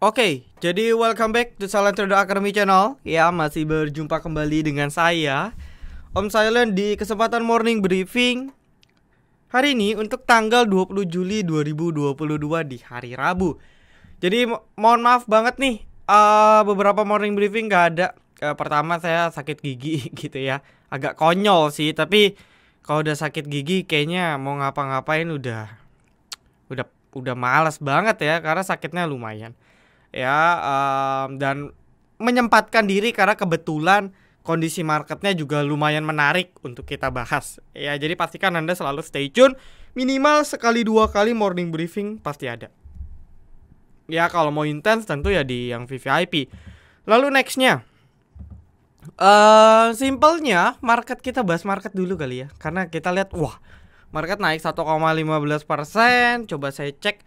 Oke, jadi welcome back to Silent Trader Academy channel. Ya, masih berjumpa kembali dengan saya, Om Silent, di kesempatan morning briefing hari ini untuk tanggal 20 Juli 2022 di hari Rabu. Jadi mohon maaf banget nih, beberapa morning briefing gak ada. Pertama saya sakit gigi gitu ya. Agak konyol sih, tapi kalau udah sakit gigi kayaknya mau ngapa-ngapain udah malas banget ya, karena sakitnya lumayan. Ya, dan menyempatkan diri karena kebetulan kondisi marketnya juga lumayan menarik untuk kita bahas. Ya, jadi pastikan Anda selalu stay tune. Minimal sekali dua kali morning briefing pasti ada. Ya, kalau mau intens tentu ya di yang VVIP. Lalu nextnya, simpelnya market, kita bahas market dulu kali ya. Karena kita lihat, wah, market naik 1,15%. Coba saya cek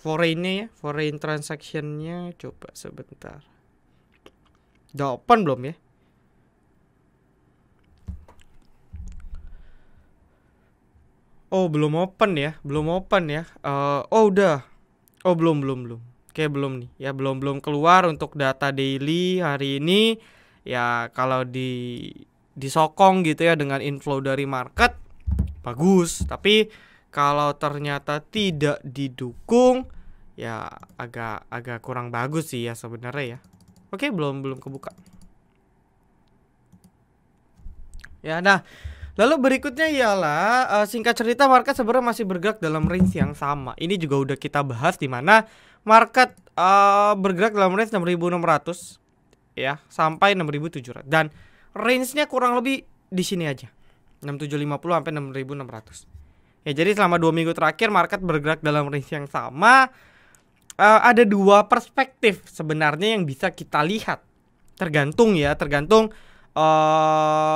foreign-nya ya, foreign transaction-nya, coba sebentar. Udah open belum ya? Oh, belum open ya, belum open ya. Oh, udah. Oh, belum. Oke, belum nih. Ya, belum keluar untuk data daily hari ini. Ya, kalau disokong gitu ya dengan inflow dari market, bagus. Tapi kalau ternyata tidak didukung, ya agak kurang bagus sih ya sebenarnya ya. Oke, belum kebuka. Ya, nah, lalu berikutnya ialah singkat cerita market sebenarnya masih bergerak dalam range yang sama. Ini juga udah kita bahas di mana market bergerak dalam range 6.600 ya sampai 6.700, dan range-nya kurang lebih di sini aja. 6.750 sampai 6.600. Ya, jadi selama 2 minggu terakhir market bergerak dalam range yang sama. Ada dua perspektif sebenarnya yang bisa kita lihat. Tergantung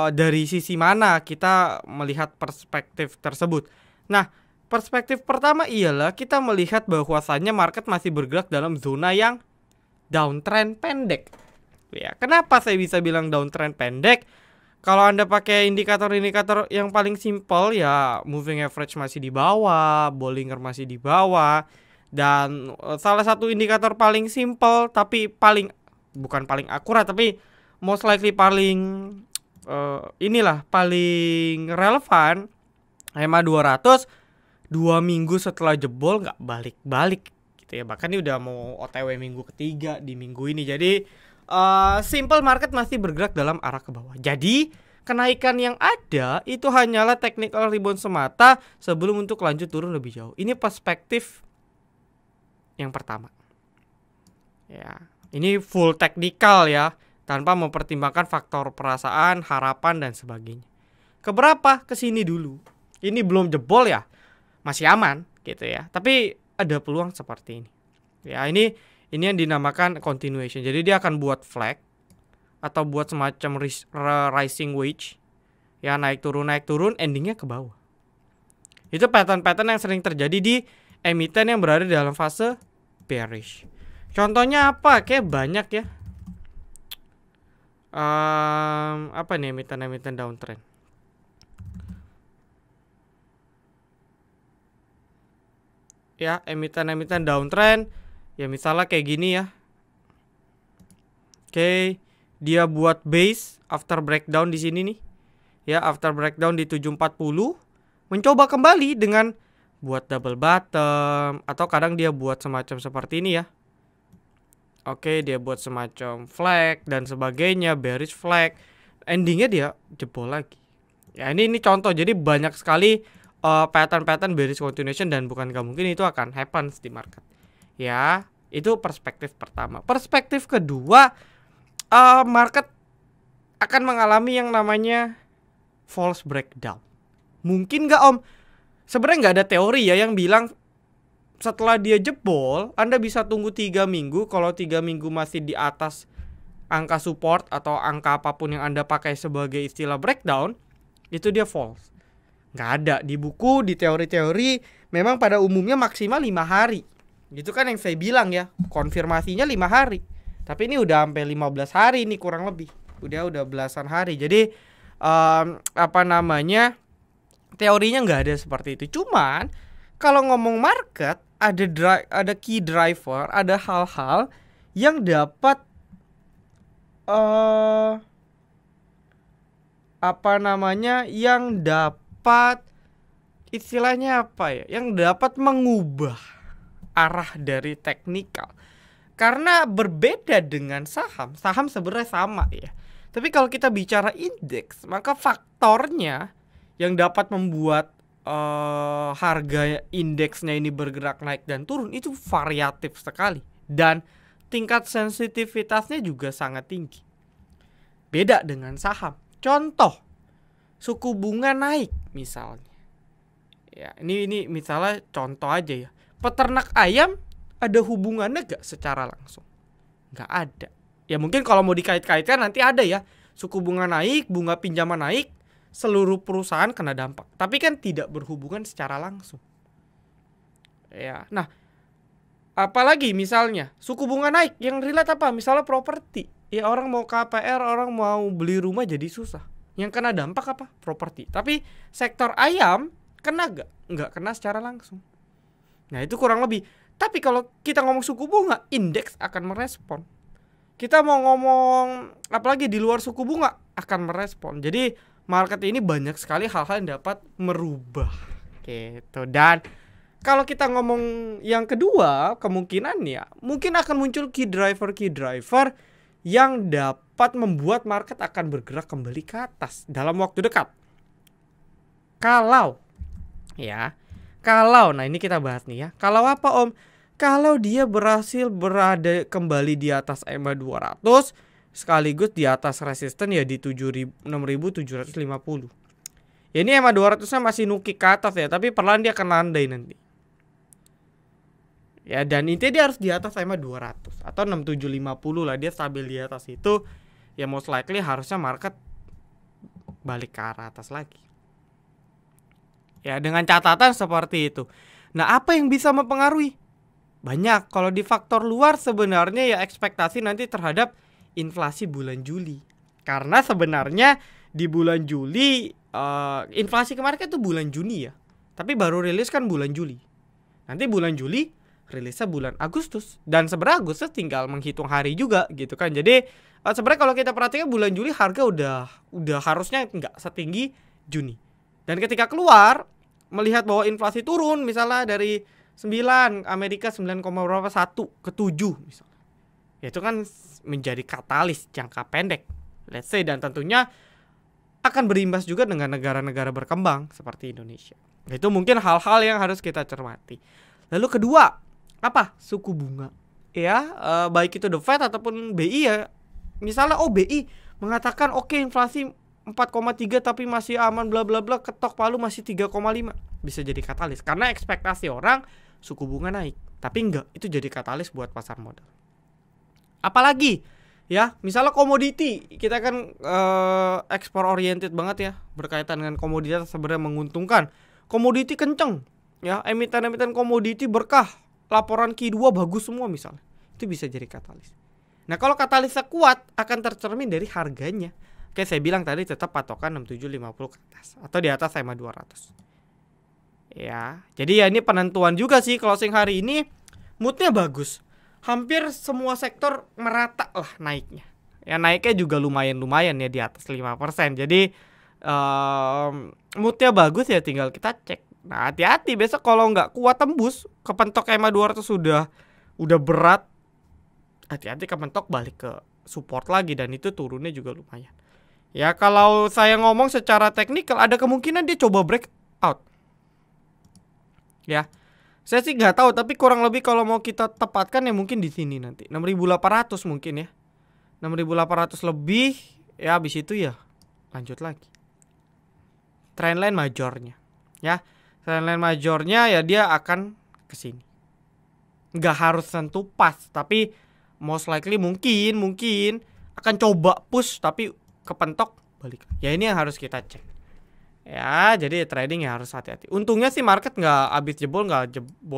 dari sisi mana kita melihat perspektif tersebut. Nah, perspektif pertama ialah kita melihat bahwasannya market masih bergerak dalam zona yang downtrend pendek. Ya, kenapa saya bisa bilang downtrend pendek? Kalau Anda pakai indikator-indikator yang paling simpel ya, moving average masih di bawah, Bollinger masih di bawah, dan salah satu indikator paling simpel tapi bukan paling akurat, tapi most likely paling paling relevan, EMA 200 2 minggu setelah jebol nggak balik-balik gitu ya. Bahkan ini udah mau OTW minggu ketiga di minggu ini. Jadi simple market masih bergerak dalam arah ke bawah. Jadi kenaikan yang ada itu hanyalah technical rebound semata sebelum untuk lanjut turun lebih jauh. Ini perspektif yang pertama. Ya, ini full technical ya, tanpa mempertimbangkan faktor perasaan, harapan dan sebagainya. Keberapa? Kesini dulu. Ini belum jebol ya, masih aman gitu ya. Tapi ada peluang seperti ini. Ya, ini yang dinamakan continuation. Jadi dia akan buat flag atau buat semacam rising wedge. Ya, naik turun, endingnya ke bawah. Itu pattern-pattern yang sering terjadi di emiten yang berada dalam fase bearish. Contohnya apa? Kayak banyak ya. Apa nih emiten downtrend? Ya, emiten downtrend. Ya, misalnya kayak gini ya. Oke, dia buat base after breakdown di sini nih. Ya, after breakdown di 740, mencoba kembali dengan buat double bottom, atau kadang dia buat semacam seperti ini ya. Oke, dia buat semacam flag dan sebagainya, bearish flag. Endingnya dia jebol lagi. Ya, ini contoh. Jadi banyak sekali pattern bearish continuation, dan bukan gak mungkin itu akan happen di market. Ya, itu perspektif pertama. Perspektif kedua, market akan mengalami yang namanya false breakdown. Mungkin gak, Om? Sebenarnya nggak ada teori ya yang bilang setelah dia jebol Anda bisa tunggu 3 minggu. Kalau 3 minggu masih di atas angka support atau angka apapun yang Anda pakai sebagai istilah breakdown, itu dia false. Nggak ada di buku, di teori-teori. Memang pada umumnya maksimal 5 hari. Gitu kan yang saya bilang ya, konfirmasinya 5 hari. Tapi ini udah sampai 15 hari nih kurang lebih. Udah belasan hari. Jadi teorinya nggak ada seperti itu. Cuman kalau ngomong market, ada key driver, ada hal-hal yang dapat yang dapat istilahnya apa ya? Yang dapat mengubah arah dari teknikal. Karena berbeda dengan saham sebenarnya sama ya. Tapi kalau kita bicara indeks, maka faktornya yang dapat membuat harga indeksnya ini bergerak naik dan turun itu variatif sekali. Dan tingkat sensitivitasnya juga sangat tinggi. Beda dengan saham. Contoh, suku bunga naik misalnya. Ya, ini misalnya contoh aja ya. Peternak ayam ada hubungannya gak secara langsung? Gak ada. Ya mungkin kalau mau dikait-kaitkan nanti ada ya. Suku bunga naik, bunga pinjaman naik, seluruh perusahaan kena dampak. Tapi kan tidak berhubungan secara langsung. Ya, nah, apalagi misalnya suku bunga naik yang relate apa? Misalnya properti. Ya orang mau KPR, orang mau beli rumah jadi susah. Yang kena dampak apa? Properti. Tapi sektor ayam kena gak? Nggak kena secara langsung. Nah itu kurang lebih. Tapi kalau kita ngomong suku bunga, indeks akan merespon. Kita mau ngomong apalagi di luar suku bunga akan merespon. Jadi market ini banyak sekali hal-hal yang dapat merubah gitu. Dan kalau kita ngomong yang kedua, kemungkinannya mungkin akan muncul key driver yang dapat membuat market akan bergerak kembali ke atas dalam waktu dekat. Kalau nah ini kita bahas nih ya. Kalau apa Om? Kalau dia berhasil berada kembali di atas EMA 200 sekaligus di atas resisten ya di 6.750. Ya ini EMA 200-nya masih nukik ke atas ya, tapi perlahan dia akan landai nanti. Ya dan intinya dia harus di atas EMA 200 atau 6750 lah, dia stabil di atas itu. Ya most likely harusnya market balik ke arah atas lagi. Ya dengan catatan seperti itu. Nah apa yang bisa mempengaruhi? Banyak. Kalau di faktor luar sebenarnya ya ekspektasi nanti terhadap inflasi bulan Juli. Karena sebenarnya di bulan Juli inflasi kemarin kan itu bulan Juni ya. Tapi baru rilis kan bulan Juli. Nanti bulan Juli rilisnya bulan Agustus. Dan sebenarnya Agustus tinggal menghitung hari juga gitu kan. Jadi sebenarnya kalau kita perhatikan bulan Juli harga udah harusnya nggak setinggi Juni. Dan ketika keluar melihat bahwa inflasi turun misalnya dari 9 Amerika 9,1 ke 7 misalnya. Ya itu kan menjadi katalis jangka pendek. Let's say dan tentunya akan berimbas juga dengan negara-negara berkembang seperti Indonesia. Itu mungkin hal-hal yang harus kita cermati. Lalu kedua, apa? Suku bunga. Ya, baik itu The Fed ataupun BI ya. Misalnya BI mengatakan oke, inflasi 4,3 tapi masih aman bla bla bla, ketok palu masih 3,5. Bisa jadi katalis karena ekspektasi orang suku bunga naik. Tapi enggak, itu jadi katalis buat pasar modal. Apalagi ya, misalnya komoditi, kita kan ekspor oriented banget ya, berkaitan dengan komoditas sebenarnya menguntungkan. Komoditi kenceng ya, emiten-emiten komoditi berkah, laporan Q2 bagus semua misalnya. Itu bisa jadi katalis. Nah, kalau katalisnya kuat akan tercermin dari harganya. Oke, saya bilang tadi tetap patokan 6750 ke atas atau di atas EMA 200. Ya, jadi ya ini penentuan juga sih closing hari ini moodnya bagus. Hampir semua sektor merata lah naiknya. Ya naiknya juga lumayan ya di atas 5%. Jadi moodnya bagus ya, tinggal kita cek. Nah hati-hati besok kalau nggak kuat tembus kepentok EMA 200 udah berat. Hati-hati kepentok balik ke support lagi dan itu turunnya juga lumayan. Ya kalau saya ngomong secara teknikal ada kemungkinan dia coba break out. Ya, saya sih nggak tahu, tapi kurang lebih kalau mau kita tepatkan ya mungkin di sini nanti 6.800 mungkin ya, 6.800 lebih ya, habis itu ya lanjut lagi. Trendline majornya, ya, trendline majornya ya dia akan ke sini. Nggak harus sentuh pas, tapi most likely mungkin akan coba push tapi kepentok balik. Ya ini yang harus kita cek. Ya, jadi trading ya harus hati-hati. Untungnya sih market nggak habis jebol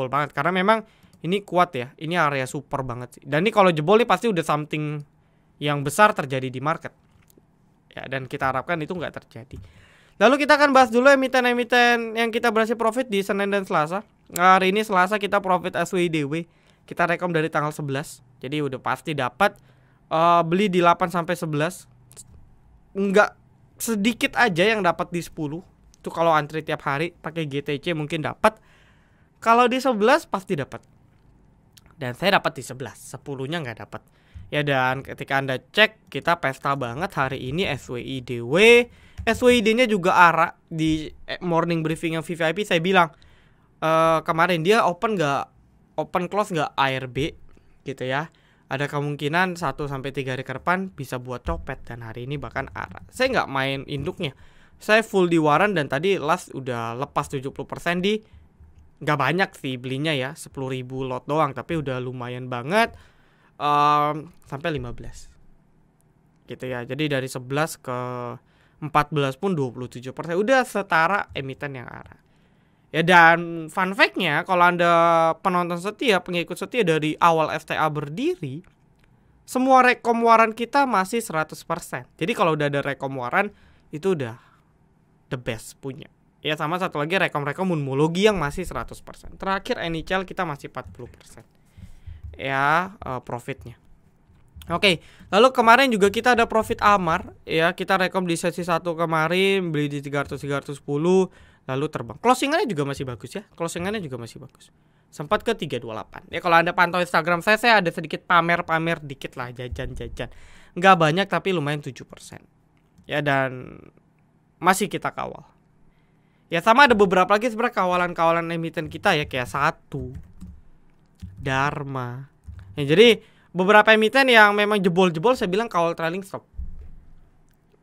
banget karena memang ini kuat ya. Ini area super banget sih. Dan ini kalau jebol nih pasti udah something yang besar terjadi di market. Ya, dan kita harapkan itu nggak terjadi. Lalu kita akan bahas dulu emiten-emiten yang kita berhasil profit di Senin dan Selasa. Hari ini Selasa kita profit SWIDW. Kita rekom dari tanggal 11. Jadi udah pasti dapat. Beli di 8 sampai 11. Enggak sedikit aja yang dapat di 10. Itu kalau antri tiap hari pakai GTC mungkin dapat. Kalau di 11 pasti dapat. Dan saya dapat di 11, 10-nya nggak dapat. Ya, dan ketika Anda cek, kita pesta banget hari ini SWIDW. SWID-nya juga ARA. Di morning briefing yang VVIP saya bilang kemarin dia open close nggak ARB gitu ya. Ada kemungkinan 1-3 hari ke depan bisa buat copet, dan hari ini bahkan ARA. Saya nggak main induknya. Saya full di waran, dan tadi last udah lepas 70% di, nggak banyak sih belinya ya, 10.000 lot doang, tapi udah lumayan banget. Sampai 15 gitu ya. Jadi dari 11 ke 14 pun 27%, udah setara emiten yang ARA. Ya, dan fun fact-nya, kalau Anda penonton setia, pengikut setia dari awal FTA berdiri, semua rekom waran kita masih 100%. Jadi kalau udah ada rekom waran, itu udah the best punya. Ya, sama satu lagi rekom-rekom Moonmology yang masih 100%. Terakhir NHL kita masih 40%. Ya, profitnya. Oke, lalu kemarin juga kita ada profit Amar. Ya, kita rekom di sesi 1 kemarin, beli di 300-310, lalu terbang. Closingannya juga masih bagus ya. Closingannya juga masih bagus. Sempat ke 328. Ya, kalau Anda pantau Instagram saya ada sedikit pamer-pamer dikit lah, jajan-jajan. Nggak banyak tapi lumayan 7%. Ya, dan masih kita kawal. Ya, sama ada beberapa lagi sebenarnya kawalan-kawalan emiten kita ya, kayak Satu, Dharma. Ya, jadi beberapa emiten yang memang jebol-jebol saya bilang kawal trailing stop.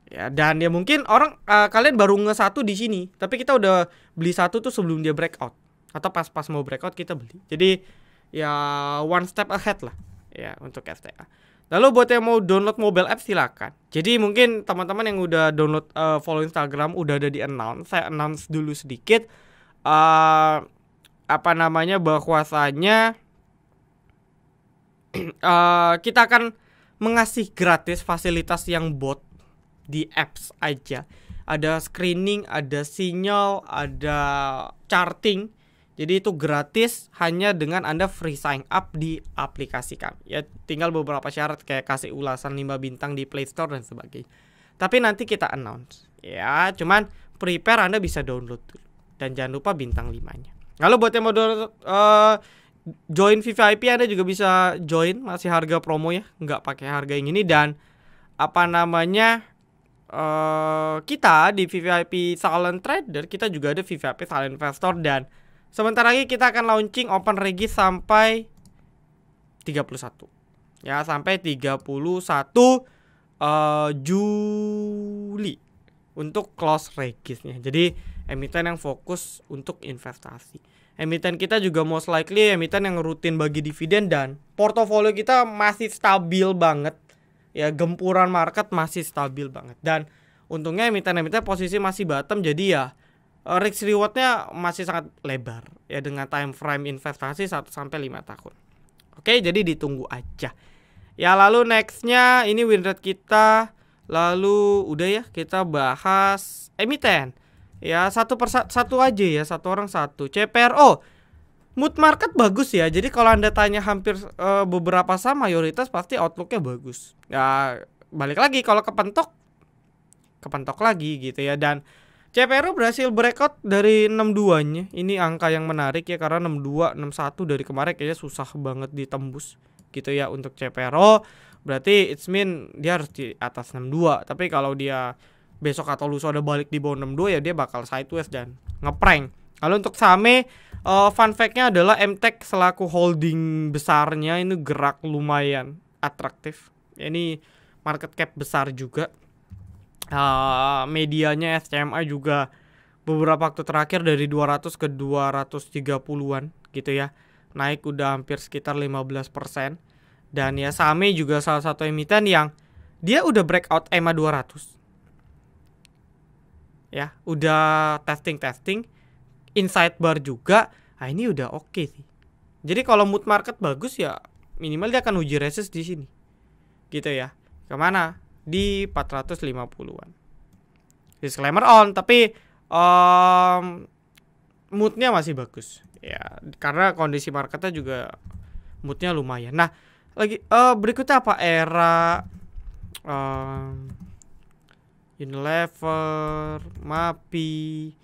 Ya, dan ya mungkin orang kalian baru Satu di sini, tapi kita udah beli Satu tuh sebelum dia breakout, atau pas mau breakout kita beli. Jadi ya one step ahead lah ya untuk FTA. Lalu buat yang mau download mobile app silakan. Jadi mungkin teman-teman yang udah download follow Instagram udah ada di announce. Saya announce dulu sedikit bahwasanya kita akan mengasih gratis fasilitas yang bot di apps aja. Ada screening, ada sinyal, ada charting. Jadi itu gratis hanya dengan Anda free sign up di aplikasi kami. Ya, tinggal beberapa syarat kayak kasih ulasan 5 bintang di Play Store dan sebagainya. Tapi nanti kita announce. Ya, cuman prepare Anda bisa download dulu. Dan jangan lupa bintang 5-nya. Lalu buat yang mau download join VVIP, Anda juga bisa join, masih harga promo ya, nggak pakai harga yang ini. Dan kita di VVIP Silent Trader, kita juga ada VVIP Silent Investor, dan sebentar lagi kita akan launching open regis sampai 31. Ya, sampai 31 Juli untuk close regisnya. Jadi emiten yang fokus untuk investasi. Emiten kita juga most likely emiten yang rutin bagi dividen, dan portofolio kita masih stabil banget. Ya, gempuran market masih stabil banget. Dan untungnya emiten-emiten posisi masih bottom, jadi ya risk rewardnya masih sangat lebar ya, dengan time frame investasi 1-5 tahun. Oke, jadi ditunggu aja. Ya, lalu nextnya ini win rate kita. Lalu udah ya, kita bahas emiten. Ya, satu aja ya, satu orang satu. CPRO mood market bagus ya. Jadi kalau Anda tanya hampir beberapa saham, mayoritas pasti outlooknya bagus. Ya, balik lagi kalau kepentok lagi gitu ya. Dan CPRO berhasil breakout dari 62-nya. Ini angka yang menarik ya, karena 62, 61 dari kemarin kayaknya susah banget ditembus gitu ya untuk CPRO. Berarti it's mean dia harus di atas 62. Tapi kalau dia besok atau lusa ada balik di bawah 62, ya dia bakal sideways dan ngeprank. Lalu untuk Same, fun fact-nya adalah MTech selaku holding besarnya ini gerak lumayan atraktif. Ini market cap besar juga. Medianya SCMA juga beberapa waktu terakhir dari 200 ke 230-an gitu ya. Naik udah hampir sekitar 15%. Dan ya Same juga salah satu emiten yang dia udah breakout EMA 200. Ya, udah testing inside bar juga. Nah, ini udah oke sih. Jadi kalau mood market bagus ya minimal dia akan uji resist di sini. Gitu ya. Kemana? Di 450-an. Disclaimer on, tapi moodnya masih bagus ya, karena kondisi marketnya juga moodnya lumayan. Nah, lagi berikutnya apa? Era, Unilever, Mapi,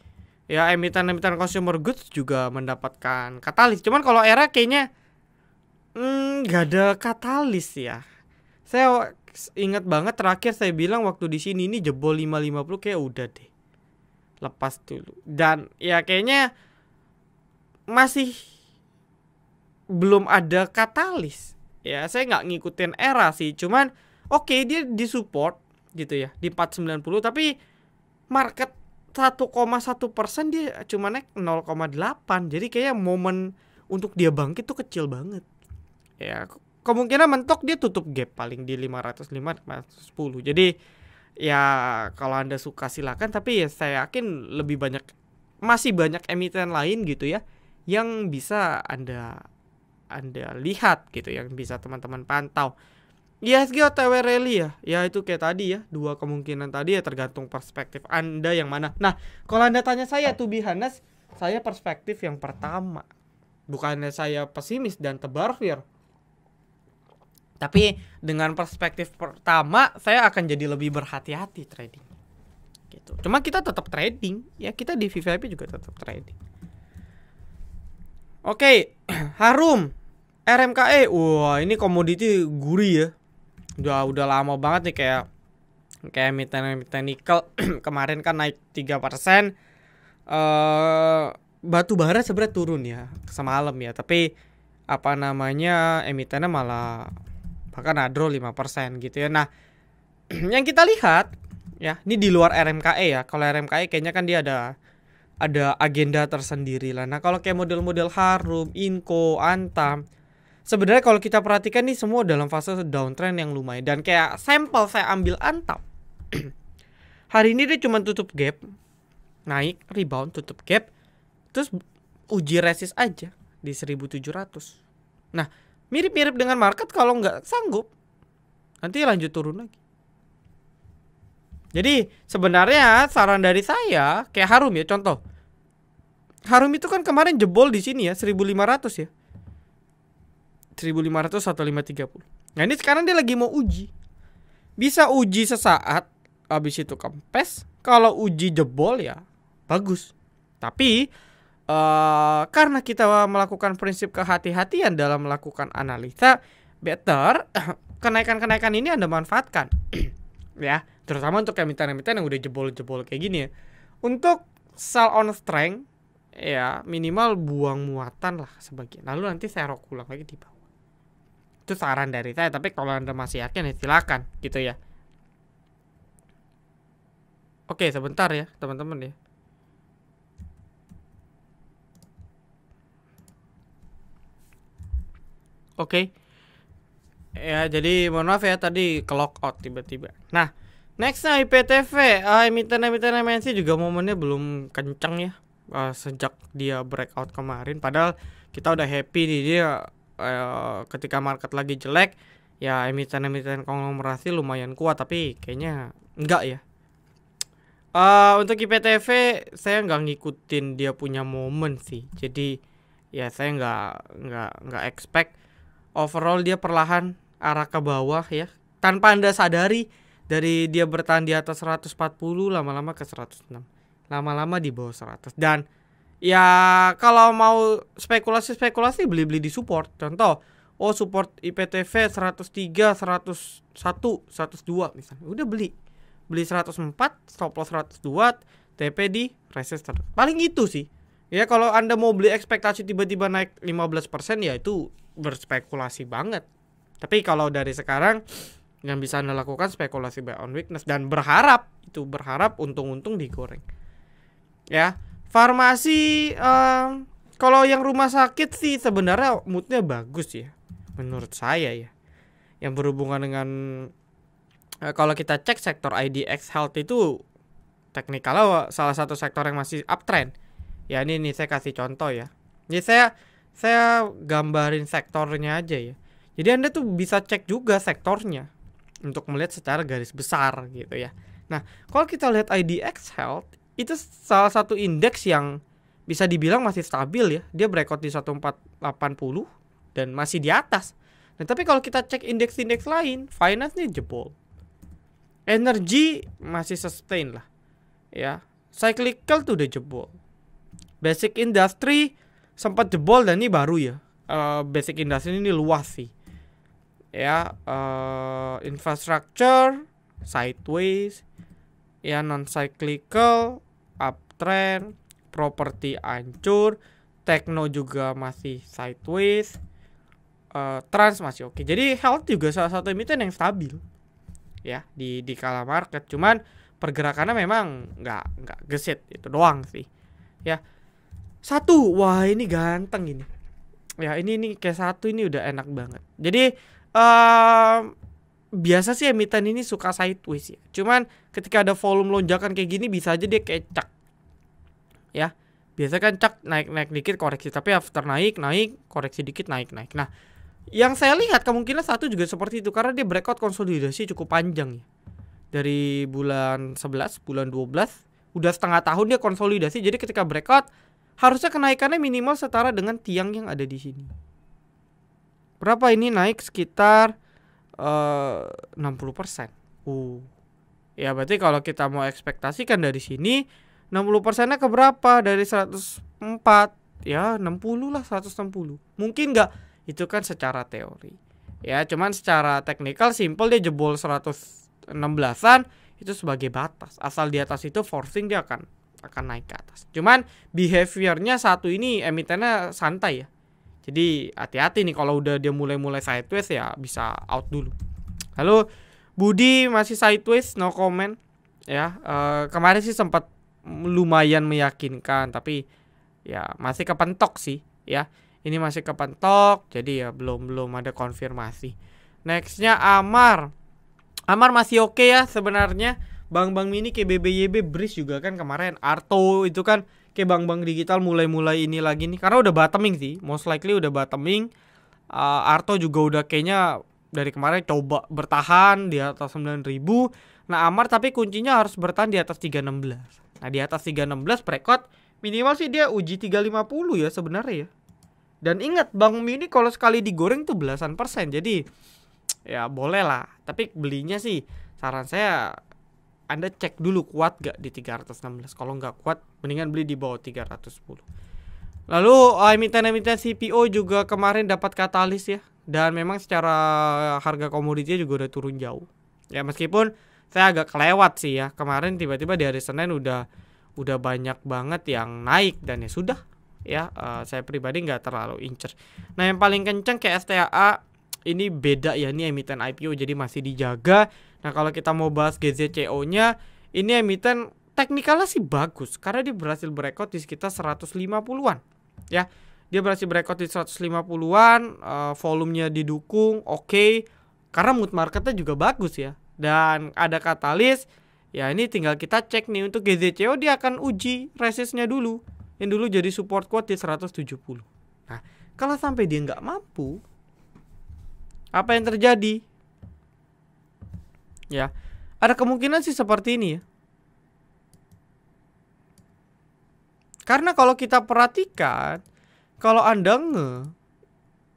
ya emiten-emiten consumer goods juga mendapatkan katalis. Cuman kalau Era kayaknya nggak ada katalis ya. Saya ingat banget terakhir saya bilang waktu di sini ini jebol 550 kayak udah deh. Lepas dulu. Dan ya kayaknya masih belum ada katalis. Ya, saya nggak ngikutin Era sih. Cuman oke, dia disupport gitu ya di 490, tapi market 1,1% dia cuma naik 0,8. Jadi kayaknya momen untuk dia bangkit tuh kecil banget. Ya, kemungkinan mentok dia tutup gap paling di 505 510. Jadi ya kalau Anda suka silakan, tapi ya saya yakin masih banyak emiten lain gitu ya yang bisa Anda lihat gitu, yang bisa teman-teman pantau. IHSG OTW rally ya itu kayak tadi ya, dua kemungkinan tadi ya, tergantung perspektif Anda yang mana. Nah, kalau Anda tanya saya to be honest, saya perspektif yang pertama. Bukannya saya pesimis dan tebar fear, tapi dengan perspektif pertama saya akan jadi lebih berhati-hati trading gitu. Cuma kita tetap trading ya, kita di VVIP juga tetap trading. Oke, Harum RMKE. Wah, ini komoditi gurih ya. Udah lama banget nih, kayak emiten nikel kemarin kan naik 3%. Batu bara sebenarnya turun ya semalam ya, tapi apa namanya emitennya malah bahkan adro 5% gitu ya. Nah, yang kita lihat ya, ini di luar RMKE ya. Kalau RMKE kayaknya kan dia ada agenda tersendiri lah. Nah, kalau kayak model-model Harum, Inco, Antam, sebenarnya kalau kita perhatikan nih semua dalam fase downtrend yang lumayan. Dan kayak sampel saya ambil Antam. Hari ini dia cuma tutup gap, naik, rebound, tutup gap, terus uji resist aja di 1700. Nah, mirip-mirip dengan market, kalau nggak sanggup nanti lanjut turun lagi. Jadi sebenarnya saran dari saya kayak Harum ya, contoh. Harum itu kan kemarin jebol di sini ya 1500 ya. 1500 atau 530. Nah, ini sekarang dia lagi mau uji. Bisa uji sesaat, habis itu kempes. Kalau uji jebol ya bagus. Tapi karena kita melakukan prinsip kehati-hatian dalam melakukan analisa, better kenaikan-kenaikan ini Anda manfaatkan. Ya, terutama untuk emiten-emiten yang udah jebol-jebol kayak gini ya. Untuk sell on strength ya minimal buang muatan lah sebagian. Lalu nanti saya rok ulang lagi di bawah. Itu saran dari saya, tapi kalau Anda masih yakin ya silakan gitu ya. Oke, sebentar ya teman-teman ya. Oke. Ya, jadi mohon maaf ya tadi ke lock out tiba-tiba. Nah, nextnya IPTV, emiten-emiten MNC juga momennya belum kenceng ya, sejak dia breakout kemarin. Padahal kita udah happy nih dia ketika market lagi jelek ya, emiten-emiten konglomerasi lumayan kuat, tapi kayaknya enggak ya. Untuk IPTV saya nggak ngikutin dia punya momen sih, jadi ya saya nggak expect. Overall dia perlahan arah ke bawah ya, tanpa Anda sadari. Dari dia bertahan di atas 140, lama-lama ke 106, lama-lama di bawah 100. Dan ya kalau mau spekulasi beli-beli di support. Contoh, support IPTV 103, 101, 102 misalnya, udah beli 104, stop loss 102, TP di resistance. Paling itu sih ya. Kalau Anda mau beli ekspektasi tiba-tiba naik 15% ya itu berspekulasi banget. Tapi kalau dari sekarang yang bisa Anda lakukan spekulasi buy on weakness dan berharap untung-untung digoreng. Ya, farmasi kalau yang rumah sakit sih sebenarnya moodnya bagus ya menurut saya ya. Yang berhubungan dengan kalau kita cek sektor IDX Health itu teknikalnya salah satu sektor yang masih uptrend. Ya ini saya kasih contoh ya. Jadi saya gambarin sektornya aja ya. Jadi Anda tuh bisa cek juga sektornya untuk melihat secara garis besar gitu ya. Nah, kalau kita lihat IDX Health itu salah satu indeks yang bisa dibilang masih stabil ya. Dia breakout di 1480 dan masih di atas. Nah, tapi kalau kita cek indeks-indeks lain, finance nih jebol. Energy masih sustain lah. Ya, cyclical tuh udah jebol. Basic industry sempat jebol dan ini baru ya. Basic industry ini luas sih. Ya, infrastructure sideways, ya non cyclical uptrend, properti hancur, tekno juga masih sideways, trans masih oke. Jadi health juga salah satu emiten yang stabil ya di kala market. Cuman pergerakannya memang nggak gesit, itu doang sih ya. Satu, wah ini ganteng ini ya, ini kayak satu ini udah enak banget. Jadi biasa sih emiten ini suka sideways ya. Cuman ketika ada volume lonjakan kayak gini bisa aja dia kecak ya. Biasa kan cak naik dikit koreksi, tapi after naik koreksi dikit naik. Nah, yang saya lihat kemungkinan satu juga seperti itu karena dia breakout konsolidasi cukup panjang ya. Dari bulan 11, bulan 12, udah setengah tahun dia konsolidasi. Jadi ketika breakout harusnya kenaikannya minimal setara dengan tiang yang ada di sini. Berapa ini naik sekitar 60%. Ya berarti kalau kita mau ekspektasikan dari sini 60%-nya ke berapa? Dari 104 ya 60 lah, 160. Mungkin enggak, itu kan secara teori. Ya cuman secara teknikal simple dia jebol 116-an itu sebagai batas. Asal di atas itu forcing dia akan naik ke atas. Cuman behaviornya satu ini emitennya santai ya. Jadi hati-hati nih kalau udah dia mulai sideways ya bisa out dulu. Lalu Budi masih sideways, no comment ya. Kemarin sih sempat lumayan meyakinkan tapi ya masih kepentok sih ya. Ini masih kepentok jadi ya belum ada konfirmasi. Nextnya Amar masih oke ya sebenarnya. Bank-bank mini kayak BBYB, Breeze juga kan kemarin. Arto itu kan kayak bank-bank digital mulai ini lagi nih karena udah bottoming sih, most likely udah bottoming. Arto juga udah kayaknya dari kemarin coba bertahan di atas 9.000. Nah Amar tapi kuncinya harus bertahan di atas 316. Nah di atas 316 breakout minimal sih dia uji 350 ya sebenarnya ya. Dan ingat bank mini kalau sekali digoreng tuh belasan persen. Jadi ya boleh lah. Tapi belinya sih saran saya Anda cek dulu kuat gak di 316. Kalau nggak kuat mendingan beli di bawah 310. Lalu emiten-emiten CPO juga kemarin dapat katalis ya. Dan memang secara harga komoditinya juga udah turun jauh. Ya meskipun saya agak kelewat sih ya. Kemarin tiba-tiba di hari Senin udah banyak banget yang naik. Dan ya sudah ya, saya pribadi nggak terlalu incer. Nah yang paling kenceng kayak STAA ini beda ya, ini emiten IPO jadi masih dijaga. Nah kalau kita mau bahas GZCO nya, ini emiten teknikalnya sih bagus karena dia berhasil breakout di sekitar 150-an ya. Dia berhasil breakout di 150-an, volumenya didukung oke. Karena mood marketnya juga bagus ya. Dan ada katalis. Ya ini tinggal kita cek nih untuk GZCO dia akan uji resistnya dulu. Yang dulu jadi support kuat di 170. Nah kalau sampai dia nggak mampu, apa yang terjadi? Ya ada kemungkinan sih seperti ini ya. Karena kalau kita perhatikan, kalau Anda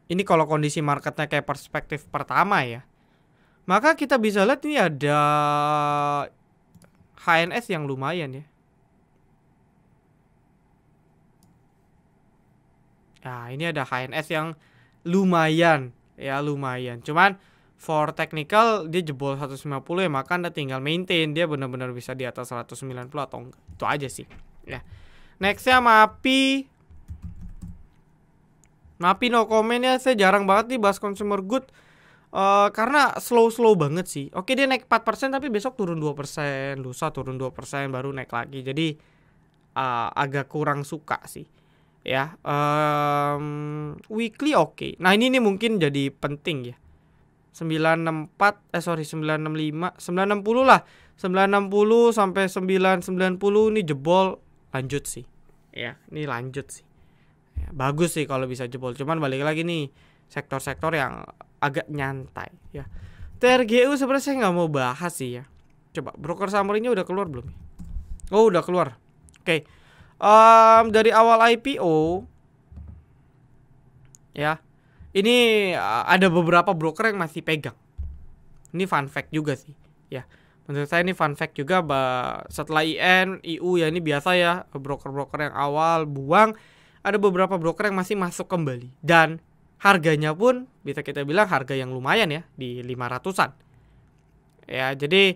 ini kalau kondisi marketnya kayak perspektif pertama ya, maka kita bisa lihat ini ada HNS yang lumayan ya. Nah ini ada HNS yang lumayan ya, lumayan. Cuman for technical dia jebol 150 ya, maka Anda tinggal maintain dia benar-benar bisa di atas 190 atau enggak. Itu aja sih ya. Nextnya Mapi no comment ya. Saya jarang banget nih bahas consumer good karena slow banget sih. Oke dia naik 4% tapi besok turun 2%, lusa turun 2% baru naik lagi. Jadi agak kurang suka sih ya. Weekly oke. Nah ini nih mungkin jadi penting ya. 965 960 lah. 960 sampai 990 ini jebol lanjut sih. Ya, ini lanjut sih. Ya, bagus sih kalau bisa jebol. Cuman balik lagi nih sektor-sektor yang agak nyantai ya. TRGU sebenarnya saya nggak mau bahas sih ya. Coba broker summary-nya udah keluar belum? Oh udah keluar. Oke. Dari awal IPO ya, ini ada beberapa broker yang masih pegang. Ini fun fact juga sih ya. Menurut saya ini fun fact juga, setelah IN, IU ya, ini biasa ya, broker-broker yang awal buang, ada beberapa broker yang masih masuk kembali. Dan harganya pun bisa kita bilang harga yang lumayan ya, di 500-an. Ya, jadi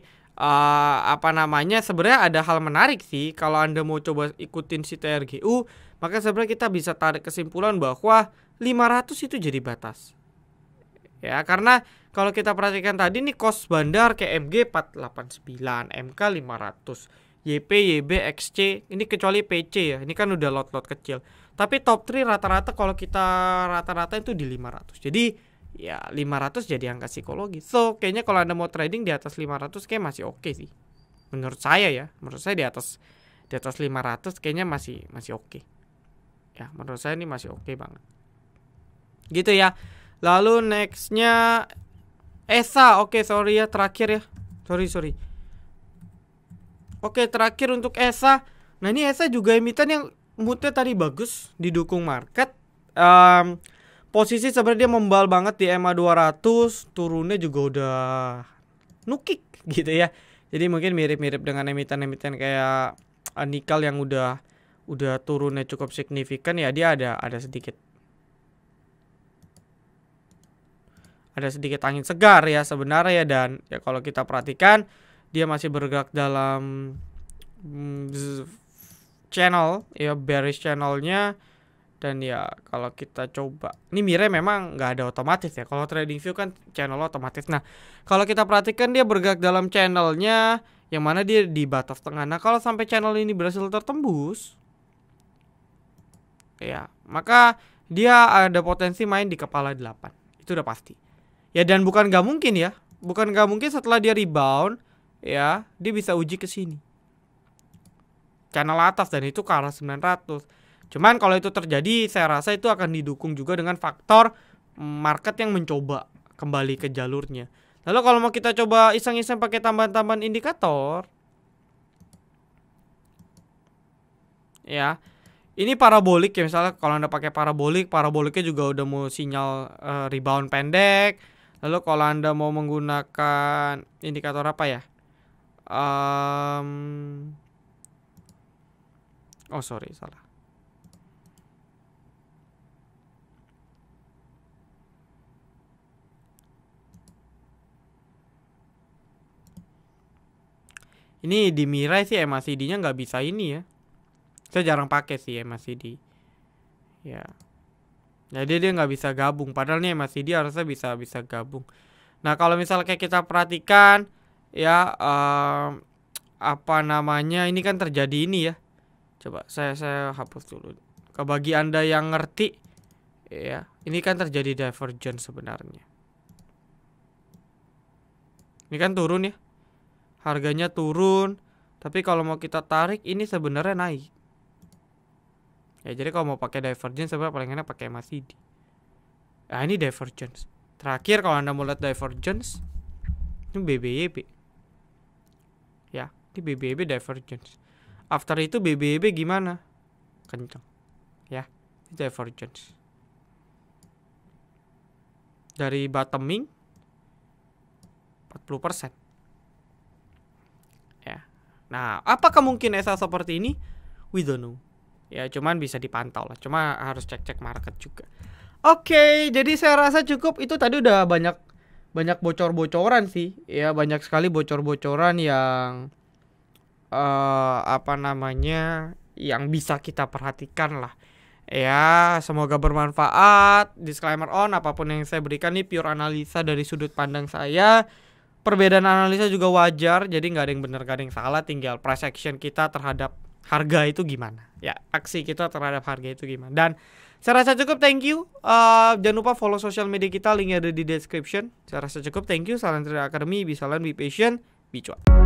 sebenarnya ada hal menarik sih kalau Anda mau coba ikutin si TRGU, maka sebenarnya kita bisa tarik kesimpulan bahwa 500 itu jadi batas. Ya, karena kalau kita perhatikan tadi nih cost bandar KMG 489, MK 500, YP, YB, XC, ini kecuali PC ya, ini kan udah lot-lot kecil. Tapi top 3 rata-rata kalau kita rata-rata itu di 500. Jadi ya 500 jadi angka psikologi. So kayaknya kalau Anda mau trading di atas 500 kayak masih oke sih. Menurut saya ya, menurut saya di atas 500 kayaknya masih oke. Ya, menurut saya ini masih oke banget. Gitu ya. Lalu nextnya ESA. Oke, sorry ya, terakhir ya. Sorry. Oke, terakhir untuk ESA. Nah, ini ESA juga emiten yang moodnya tadi bagus, didukung market. Posisi sebenarnya dia membal banget di EMA 200, turunnya juga udah nukik gitu ya. Jadi mungkin mirip-mirip dengan emiten-emiten kayak nikel yang udah turunnya cukup signifikan ya, dia ada sedikit angin segar ya sebenarnya ya. Dan ya kalau kita perhatikan dia masih bergerak dalam channel ya, bearish channelnya. Dan ya kalau kita coba, ini mirip memang nggak ada otomatis ya, kalau trading view kan channel otomatis. Nah kalau kita perhatikan dia bergerak dalam channelnya yang mana dia di batas tengah. Nah kalau sampai channel ini berhasil tertembus ya, maka dia ada potensi main di kepala 8, itu udah pasti ya. Dan bukan nggak mungkin setelah dia rebound ya, dia bisa uji ke sini channel atas, dan itu ke arah 900. Cuman kalau itu terjadi, saya rasa itu akan didukung juga dengan faktor market yang mencoba kembali ke jalurnya. Lalu kalau mau kita coba iseng-iseng pakai tambahan-tambahan indikator ya, ini parabolik ya. Misalnya kalau Anda pakai paraboliknya juga udah mau sinyal rebound pendek. Lalu kalau Anda mau menggunakan indikator apa ya? Salah. Ini di Mirai sih MACD-nya nggak bisa ini ya. Saya jarang pakai sih MACD. Ya. Jadi dia nggak bisa gabung. Padahal nih MACD harusnya bisa gabung. Nah kalau misalnya kayak kita perhatikan ya, ini kan terjadi ini ya. Coba saya hapus dulu. Bagi Anda yang ngerti ya, ini kan terjadi divergence sebenarnya. Ini kan turun ya. Harganya turun, tapi kalau mau kita tarik ini sebenarnya naik. Ya jadi kalau mau pakai divergence sebenarnya paling enak pakai MACD. Nah ini divergence. Terakhir kalau Anda mau lihat divergence, ini BBYB. Ya, ini BBYB divergence. After itu BBYB gimana? Kenceng. Ya, ini divergence. Dari bottoming 40%. Nah, apakah mungkin ESA seperti ini? We don't know. Ya, cuman bisa dipantau lah. Cuma harus cek-cek market juga. Oke, jadi saya rasa cukup. Itu tadi udah banyak bocor-bocoran sih. Ya, banyak sekali bocor-bocoran yang yang bisa kita perhatikan lah. Ya, semoga bermanfaat. Disclaimer on, apapun yang saya berikan ini pure analisa dari sudut pandang saya. Perbedaan analisa juga wajar, jadi nggak ada yang benar, nggak ada yang salah, tinggal price action kita terhadap harga itu gimana. Ya, aksi kita terhadap harga itu gimana. Dan saya rasa cukup, thank you. Jangan lupa follow sosial media kita, linknya ada di description. Saya rasa cukup, thank you. Salam dari Academy, be silent, be patient, be cuan.